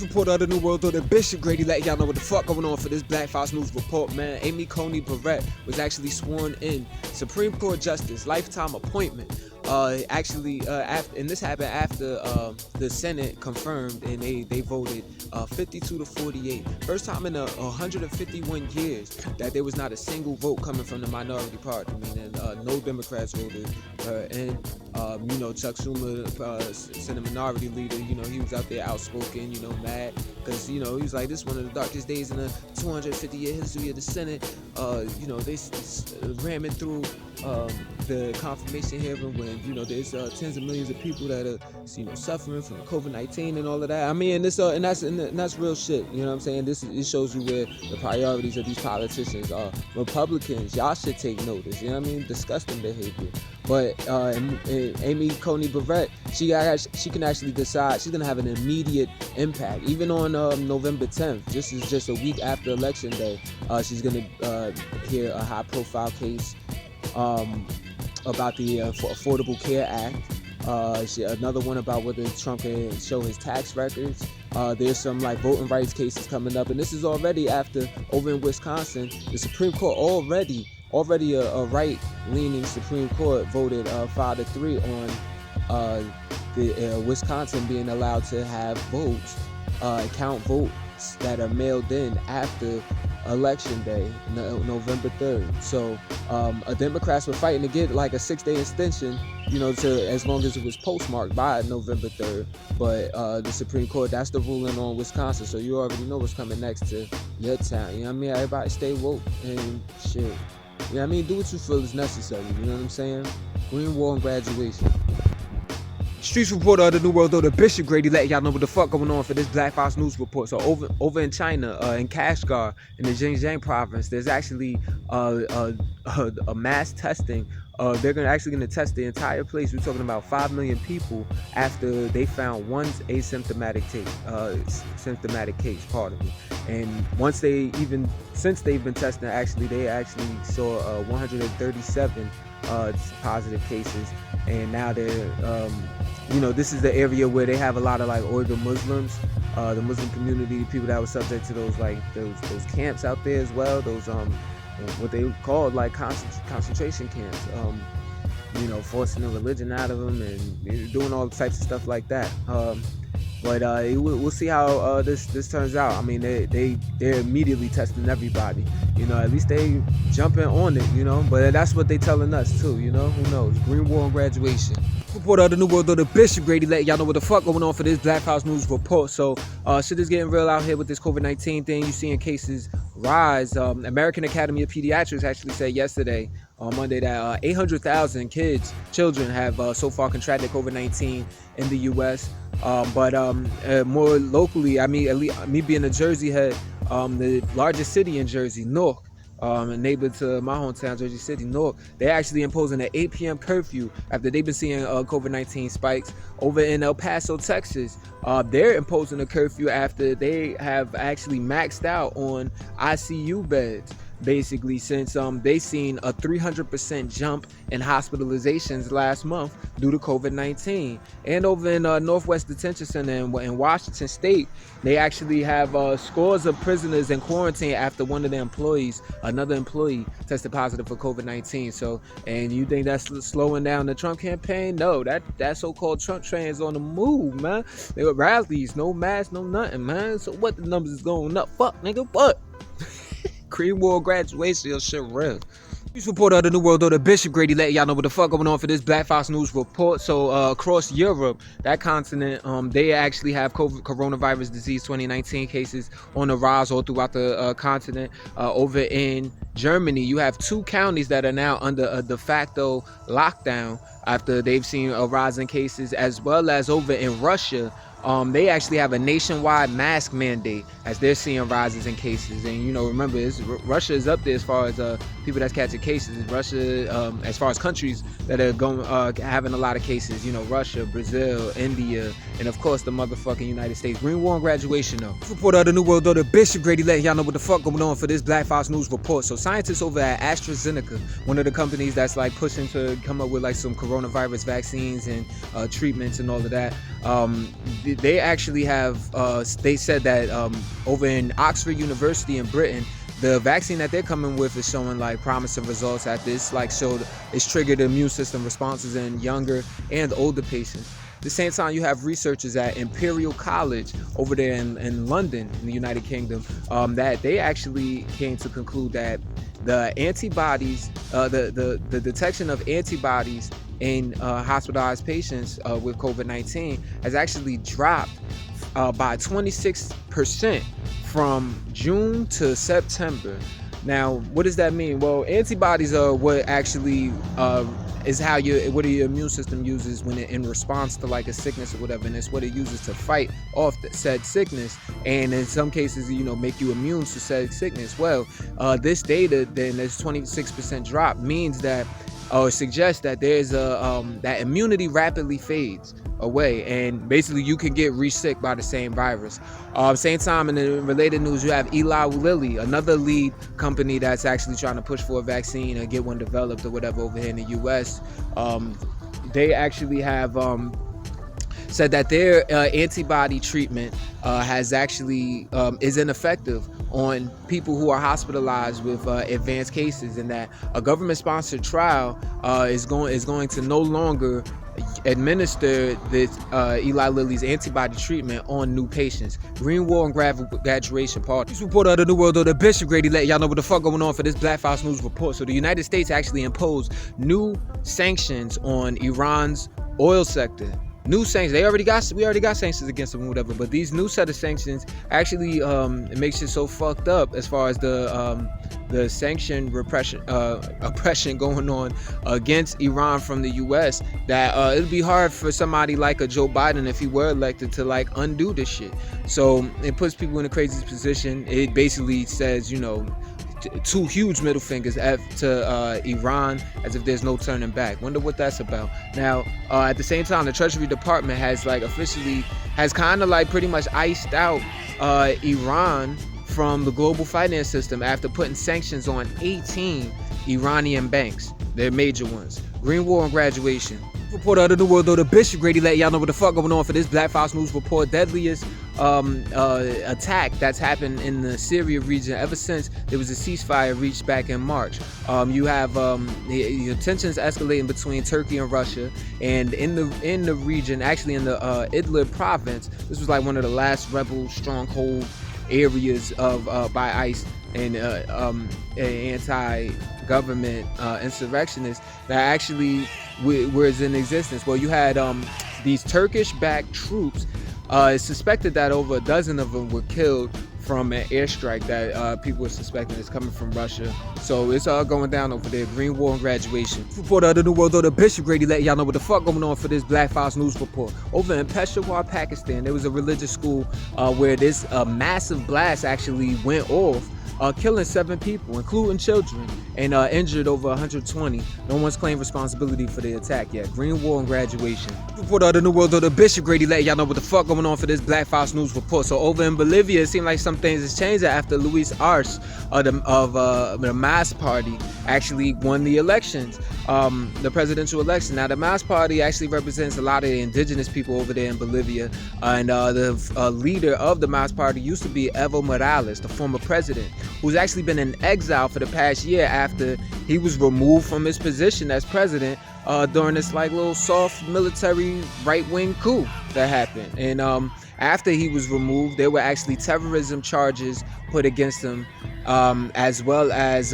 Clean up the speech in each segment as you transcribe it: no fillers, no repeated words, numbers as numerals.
Report of the New World Order, Bishop Grady letting y'all know what the fuck going on for this Black Fox News report, man. Coney Barrett was actually sworn in Supreme Court Justice, lifetime appointment. And this happened after the Senate confirmed and they voted 52 to 48. First time in 151 years that there was not a single vote coming from the minority party, meaning no Democrats voted. Chuck Schumer, Senate Minority Leader, he was out there outspoken, mad, because, he was like, this is one of the darkest days in the 250-year history of the Senate. They ramming through the confirmation hearing when, there's tens of millions of people that are, suffering from COVID-19 and all of that. I mean, and that's real shit, you know what I'm saying? It shows you where the priorities of these politicians are. Republicans, y'all should take notice, you know what I mean? Disgusting behavior. But Coney Barrett, she can actually decide. She's gonna have an immediate impact, even on November 10th. Just a week after Election Day. She's gonna hear a high-profile case about the Affordable Care Act. Another one about whether Trump can show his tax records. There's some voting rights cases coming up, and this is already after over in Wisconsin, the Supreme Court already a right-leaning Supreme Court voted 5-3 on the Wisconsin being allowed to have votes, count votes that are mailed in after Election Day, November 3rd. So Democrats were fighting to get a 6-day extension, to as long as it was postmarked by November 3rd. But the Supreme Court, that's the ruling on Wisconsin. So you already know what's coming next to your town. You know what I mean? Everybody stay woke and shit. You know what I mean? Do what you feel is necessary. You know what I'm saying? Green Wall and graduation. Streets reporter of the New World Order, Bishop Grady letting y'all know what the fuck going on for this Black Fox News report. So over in China, in Kashgar, in the Xinjiang province, there's actually a mass testing. They're actually going to test the entire place. We're talking about 5 million people after they found one asymptomatic case, pardon me. And since they've been testing, they actually saw 137 positive cases, and now they're this is the area where they have a lot of Uyghur Muslims, the Muslim community, people that were subject to those camps out there as well, those what they called concentration camps, forcing the religion out of them and doing all types of stuff like that. But we'll see how this turns out. I mean, they're immediately testing everybody. At least they jumping on it. But that's what they telling us too. Who knows? Green Wall and graduation. Reporter of the New World Order, Bishop Grady letting y'all know what the fuck going on for this Black House News report. So shit is getting real out here with this COVID-19 thing. You seeing cases rise. American Academy of Pediatrics actually said yesterday, on Monday, that 800,000 children have so far contracted COVID-19 in the U.S. But more locally, I mean, me being a Jersey head, the largest city in Jersey, Newark, a neighbor to my hometown, Jersey City, Newark, they're actually imposing an 8 p.m. curfew after they've been seeing COVID-19 spikes. Over in El Paso, Texas, they're imposing a curfew after they have actually maxed out on ICU beds, basically, since they seen a 300% jump in hospitalizations last month due to COVID-19. And over in Northwest Detention Center in Washington State, they actually have scores of prisoners in quarantine after another employee tested positive for COVID-19. So, and you think that's slowing down the Trump campaign? No, that so-called Trump train is on the move, man. They were rallies, no masks, no nothing, man. So what, the numbers is going up? Fuck, nigga, what? Green Wall graduation, your shit real. News reporter of the New World Order, Bishop Grady letting y'all know what the fuck going on for this Black Fox News report. So across Europe, that continent, they actually have coronavirus disease 2019 cases on the rise all throughout the continent. Over in Germany, you have 2 counties that are now under a de facto lockdown after they've seen a rise in cases, as well as over in Russia. They actually have a nationwide mask mandate as they're seeing rises in cases. And remember, Russia is up there as far as people that's catching cases. Russia, as far as countries that are going having a lot of cases, Russia, Brazil, India, and of course the motherfucking United States. Green Wall and graduation though. Reporter of the New World Order, Bishop Grady letting y'all know what the fuck going on for this Black Fox News report. So scientists over at AstraZeneca, one of the companies that's pushing to come up with some coronavirus vaccines and treatments and all of that, they actually have they said that over in Oxford University in Britain, the vaccine that they're coming with is showing like promising results at this, like showed it's triggered immune system responses in younger and older patients. At the same time, you have researchers at Imperial College over there in London, in the United Kingdom, that they actually came to conclude that the antibodies, the detection of antibodies in hospitalized patients with COVID-19 has actually dropped by 26% from June to September. Now, what does that mean? Well, antibodies are what actually is how what your immune system uses when it in response to like a sickness or whatever, and it's what it uses to fight off said sickness, and in some cases, make you immune to said sickness. Well, this data, then this 26% drop means that, or suggests that there's that immunity rapidly fades away, and basically you can get re-sick by the same virus. Same time, in the related news, you have Eli Lilly, another lead company that's actually trying to push for a vaccine or get one developed or whatever over here in the US. They actually have said that their antibody treatment has actually is ineffective on people who are hospitalized with advanced cases, and that a government-sponsored trial is going to no longer administer this Eli Lilly's antibody treatment on new patients. Green Wall and Graduation Party. This report out of the world of the Bishop Grady let y'all know what the fuck going on for this Black Fox News report. So the United States actually imposed new sanctions on Iran's oil sector. New sanctions. We already got sanctions against them or whatever, but these new set of sanctions actually it makes it so fucked up as far as the sanction oppression going on against Iran from the US, that it'll be hard for somebody like a Joe Biden, if he were elected, to like undo this shit. So it puts people in a crazy position. It basically says, two huge middle fingers to Iran, as if there's no turning back. Wonder what that's about. Now, at the same time, the Treasury Department has kind of like pretty much iced out Iran from the global finance system after putting sanctions on 18 Iranian banks. They're major ones. Green War and Graduation. Report out of the world, though, the Bishop Grady let y'all know what the fuck going on for this Black Fox News report. Deadliest attack that's happened in the Syria region ever since there was a ceasefire reached back in March. You have the tensions escalating between Turkey and Russia, and in the region, actually in the Idlib province, this was like one of the last rebel stronghold areas of by ICE and anti-government insurrectionists that actually was in existence. Well, you had these Turkish-backed troops. It's suspected that over a dozen of them were killed from an airstrike that people were suspecting is coming from Russia. So it's all going down over there. Green War and Graduation. Report out of the world, though, the Bishop Grady let y'all know what the fuck going on for this Black Fox News report. Over in Peshawar, Pakistan, there was a religious school where this massive blast actually went off, killing 7 people, including children, and injured over 120. No one's claimed responsibility for the attack yet. Green War and Graduation. Report out in the world, though, the Bishop Grady let y'all know what the fuck going on for this Black Fox News report. So over in Bolivia, it seemed like some things has changed after Luis Arce of the Newz party actually won the elections, the presidential election. Now, the Newz party actually represents a lot of the indigenous people over there in Bolivia, and the leader of the Newz party used to be Evo Morales, the former president, who's actually been in exile for the past year after he was removed from his position as president during this like little soft military right-wing coup that happened. And after he was removed, there were actually terrorism charges put against him, as well as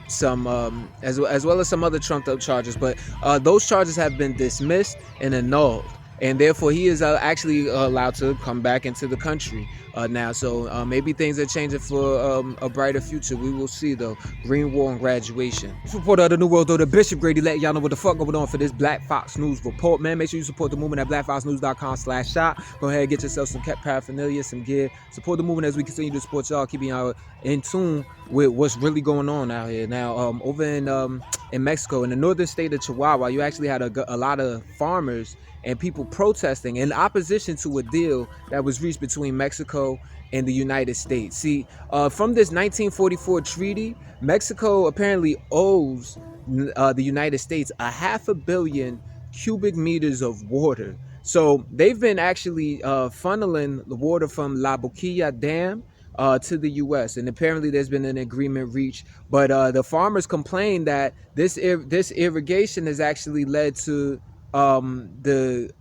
some other trumped-up charges. But those charges have been dismissed and annulled, and therefore he is actually allowed to come back into the country now. So maybe things are changing for a brighter future. We will see, though. Green War and Graduation. This report out of the New World, though, the Bishop Grady let y'all know what the fuck going on for this Black Fox News report. Man, make sure you support the movement at blackfoxnews.com/shop. Go ahead, get yourself some paraphernalia, some gear. Support the movement as we continue to support y'all, keeping y'all in tune with what's really going on out here. Now, over in Mexico, in the northern state of Chihuahua, you actually had a lot of farmers and people protesting in opposition to a deal that was reached between Mexico and the United States. See, from this 1944 treaty, Mexico apparently owes the United States 500 million cubic meters of water So they've been actually funneling the water from La Boquilla Dam to the U.S. And apparently there's been an agreement reached. But the farmers complain that this irrigation has actually led to the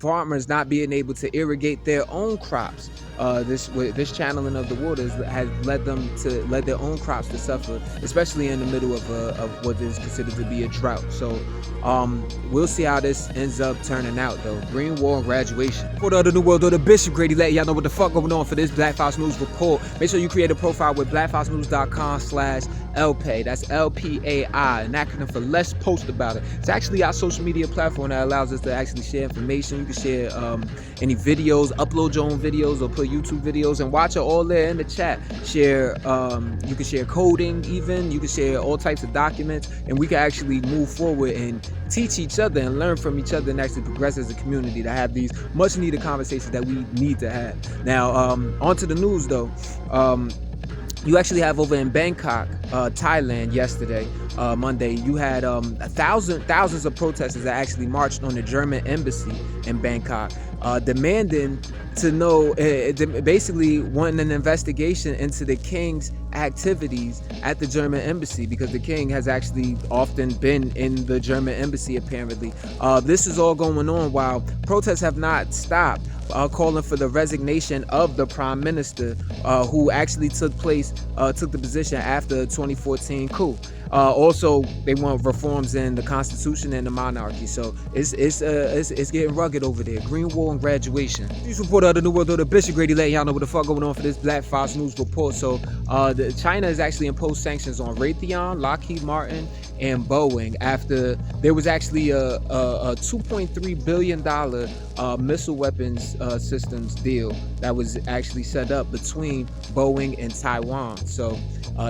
farmers not being able to irrigate their own crops. This channeling of the waters has led their own crops to suffer, especially in the middle of what is considered to be a drought. So we'll see how this ends up turning out, though. Green Wall graduation. For the New World Order, Bishop Grady letting y'all know what the fuck going on for this Black Fox News report. Make sure you create a profile with blackfoxnews.com/LPAI. That's LPAI, an acronym for Let's Post About It. It's actually our social media platform that allows us to actually share information. You can share any videos, upload your own videos, or put YouTube videos and watch it all there in the chat. Share, you can share coding, even you can share all types of documents, and we can actually move forward and teach each other and learn from each other and actually progress as a community to have these much needed conversations that we need to have. Now, on to the news though. You actually have over in Bangkok, Thailand yesterday, Monday, you had thousands of protesters that actually marched on the German embassy in Bangkok, demanding to know, basically wanting an investigation into the king's activities at the German embassy, because the king has actually often been in the German embassy apparently. This is all going on while protests have not stopped, calling for the resignation of the prime minister, who actually took the position after the 2014 coup. Also, they want reforms in the constitution and the monarchy. So it's getting rugged over there. Green Wall and graduation. News report of the New World Order, Bishop Grady letting y'all know what the fuck going on for this Black Fox News report. So China has actually imposed sanctions on Raytheon, Lockheed Martin, and Boeing after there was actually a $2.3 billion missile weapons systems deal that was actually set up between Boeing and Taiwan. So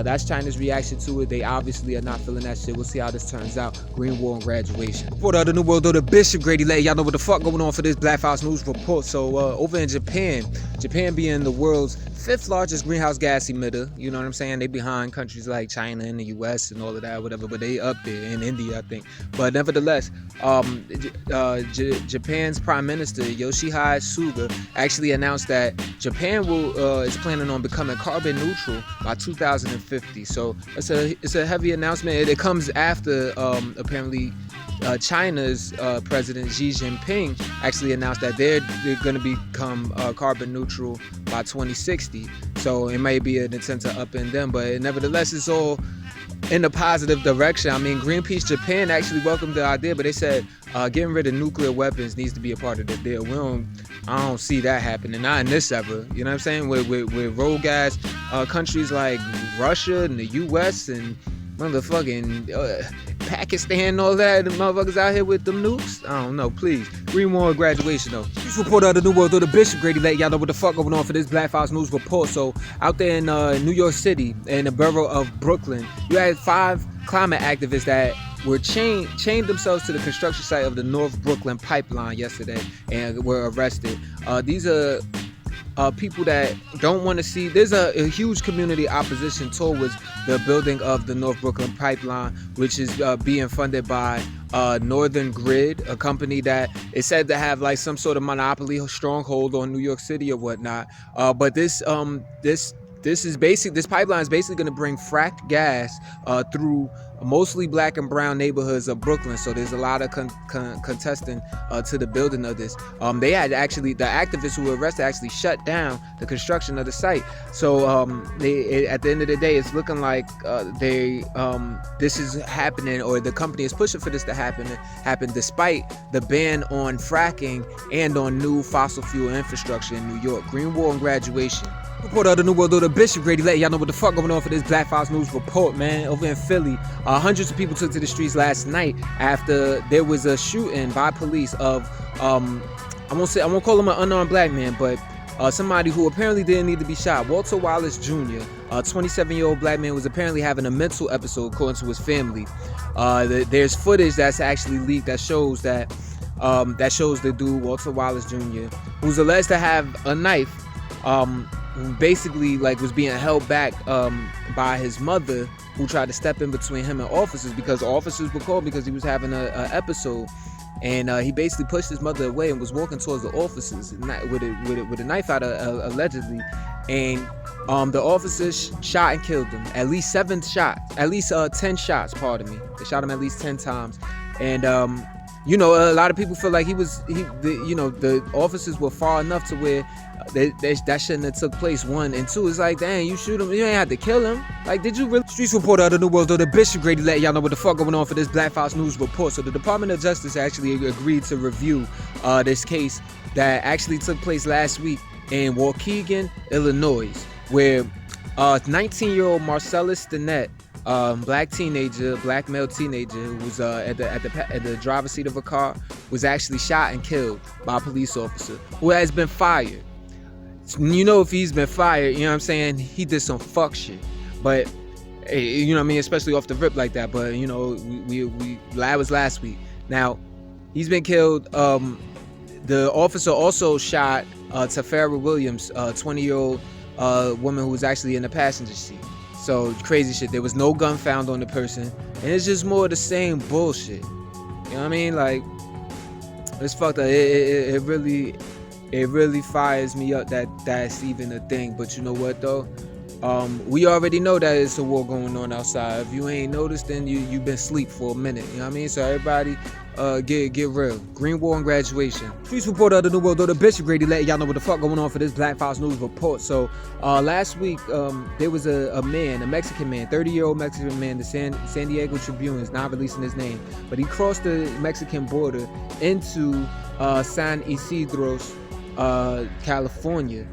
that's China's reaction to it. They obviously are not feeling that shit. We'll see how this turns out. Green Wall and graduation. Report of the New World Order, Bishop Grady letting y'all know what the fuck going on for this Black Fox News report. So over in Japan being the world's 5th largest greenhouse gas emitter, you know what I'm saying? They behind countries like China and the US and all of that, whatever, but they up there in India, I think. But nevertheless, Japan's Prime Minister Yoshihide Suga actually announced that Japan is planning on becoming carbon neutral by 2050. So it's a heavy announcement. It comes after apparently China's President Xi Jinping actually announced that they're going to become carbon neutral by 2060. So it may be an attempt to upend them, but nevertheless, it's all in a positive direction. I mean, Greenpeace Japan actually welcomed the idea, but they said getting rid of nuclear weapons needs to be a part of the deal. I don't see that happening, not in this ever. You know what I'm saying? With rogue ass countries like Russia and the US and motherfucking Pakistan and all that, the motherfuckers out here with them nukes. I don't know, please. Green Wall graduation though. This report of the New World Order, Bishop Grady letting y'all know what the fuck going on for this Black Fox News report. So out there in New York City, in the borough of Brooklyn, you had 5 climate activists that were chained themselves to the construction site of the North Brooklyn pipeline yesterday and were arrested. These are people that don't want to see. There's a huge community opposition towards the building of the North Brooklyn pipeline, which is being funded by Northern Grid, a company that is said to have like some sort of monopoly stronghold on New York City or whatnot. But this pipeline is basically going to bring fracked gas through mostly black and brown neighborhoods of Brooklyn. So there's a lot of contesting to the building of this. They had actually, the activists who were arrested actually shut down the construction of the site. So at the end of the day, it's looking like this is happening, or the company is pushing for this to happen despite the ban on fracking and on new fossil fuel infrastructure in New York. Green Wall and graduation. Report of the New World Order, Bishop Grady letting y'all know what the fuck going on for this Black Fox News report, man. Over in Philly, hundreds of people took to the streets last night after there was a shooting by police of I won't call him an unarmed black man, but somebody who apparently didn't need to be shot. Walter Wallace Jr., a 27-year-old black man, was apparently having a mental episode, according to his family. There's footage that's actually leaked that shows the dude Walter Wallace Jr., who's alleged to have a knife, basically like was being held back by his mother, who tried to step in between him and officers, because officers were called because he was having a episode. and he basically pushed his mother away and was walking towards the officers with a knife out, allegedly, and the officers shot and killed him. At least 10 shots. Pardon me. They shot him at least 10 times, and you know, a lot of people feel like the officers were far enough to where that shouldn't have took place. 1 and 2, it's like, dang, you shoot him, you ain't had to kill him. Like, did you really? Streets reporter of the New World, though the Bishop Grady let y'all know what the fuck going on for this Black Fox News report. So the Department of Justice actually agreed to review this case that actually took place last week in Waukegan, Illinois, where 19-year-old Marcellus Stinnett, black male teenager who was at the driver's seat of a car, was actually shot and killed by a police officer who has been fired. You know, if he's been fired, you know what I'm saying, he did some fuck shit. But you know what I mean, especially off the rip like that. But you know, that was last week. Now he's been killed. The officer also shot Tafara Williams, 20-year-old woman who was actually in the passenger seat. So crazy shit. There was no gun found on the person, and it's just more of the same bullshit. You know what I mean? Like, it's fucked up. It really fires me up that that's even a thing. But you know what though? We already know that it's a war going on outside. If you ain't noticed, then you've been asleep for a minute. You know what I mean? So everybody, get real. Green War and Graduation. Streets reporter of the New World, though the Bishop Grady let y'all know what the fuck going on for this Black Fox News report. So last week there was a Mexican man, 30-year-old Mexican man. The San Diego Tribune is not releasing his name, but he crossed the Mexican border into San Isidro's, California.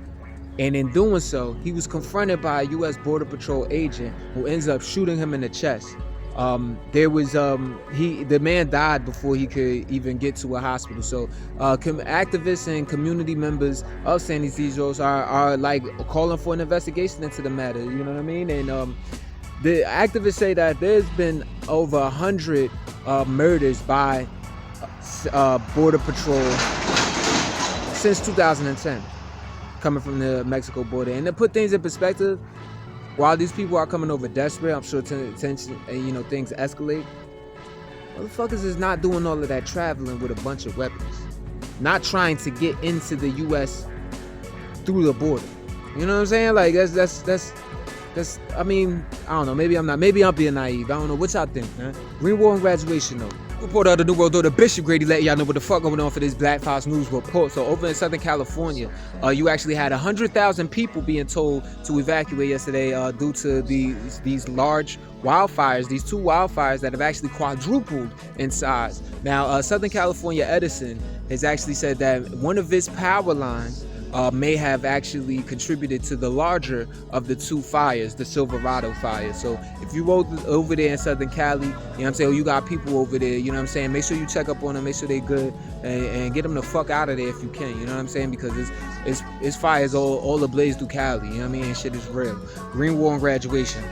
And in doing so, he was confronted by a U.S. Border Patrol agent who ends up shooting him in the chest. The man died before he could even get to a hospital. So activists and community members of San Isidro's are like calling for an investigation into the matter. You know what I mean? And the activists say that there's been over 100 murders by Border Patrol since 2010. Coming from the Mexico border. And to put things in perspective, while these people are coming over desperate, I'm sure tension, you know, things escalate. Motherfuckers is not doing all of that traveling with a bunch of weapons, not trying to get into the U.S. through the border. You know what I'm saying? Like that's. I mean, I don't know. Maybe I'm being naive. I don't know. What y'all think, man? Green War and Graduation, though. Reporter of the New World, though the Bishop Grady let y'all know what the fuck going on for this Black Fox News report. So over in Southern California, you actually had 100,000 people being told to evacuate yesterday due to these large wildfires, these 2 wildfires that have actually quadrupled in size. Now, Southern California Edison has actually said that one of its power lines may have actually contributed to the larger of the 2 fires, the Silverado fire. So if you rode over there in Southern Cali, you know what I'm saying, you got people over there, you know what I'm saying, make sure you check up on them, make sure they good, and get them the fuck out of there if you can, you know what I'm saying, because it's fires all ablaze through Cali, you know what I mean, and shit is real. Green War and Graduation.